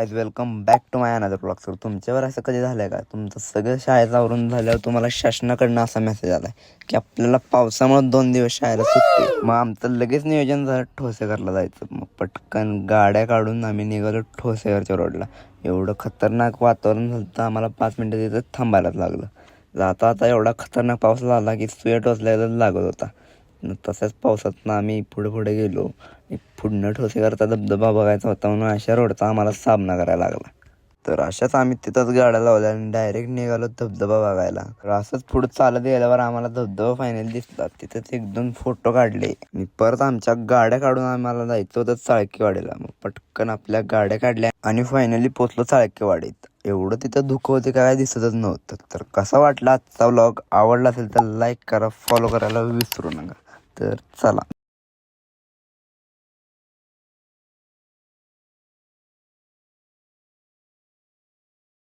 Guys welcome back to my another blog. Sir तुमच्यावर असं कधी झालं का तुमचं सगळं शाळेचं आवरून झाल्यावर तुम्हाला शासनाकडनं असा मेसेज आला की आपल्याला पावसामुळे 2 दिवस शाळेला सुट्टी. मग आमचं लगेच नियोजन झालं ठोसेघरला जायचं. मग पटकन गाड्या काढून आम्ही निघालो ठोसेघरच्या रोडला. एवढं खतरनाक वातावरण झालं तर आम्हाला 5 मिनटं तिथं थांबायलाच लागलं. जाता आता एवढा खतरनाक पाऊस झाला की सुया टोचल्याला लागत होता. तसंच पावसातनं आम्ही पुढे गेलो. पुढनं ठोसेघरचा धबधबा बघायचा होता म्हणून अशा रोडचा आम्हाला सामना करायला लागला. तर अशाच आम्ही तिथंच गाड्या लावल्या आणि डायरेक्ट निघालो धबधबा बघायला. तर असंच पुढं चालत गेल्यावर आम्हाला धबधबा फायनल दिसला. तिथंच 1-2 फोटो काढले आणि परत आमच्या गाड्या काढून आम्हाला जायचं होतं चाळकेवाडीला. मग पटकन आपल्या गाड्या काढल्या आणि फायनली पोचलो चाळकेवाडीत. एवढं तिथं धुकं होते काय दिसतच नव्हतं. तर कसा वाटला आजचा व्लॉग? आवडला असेल तर लाईक करा, फॉलो करायला विसरू नका. तर चला.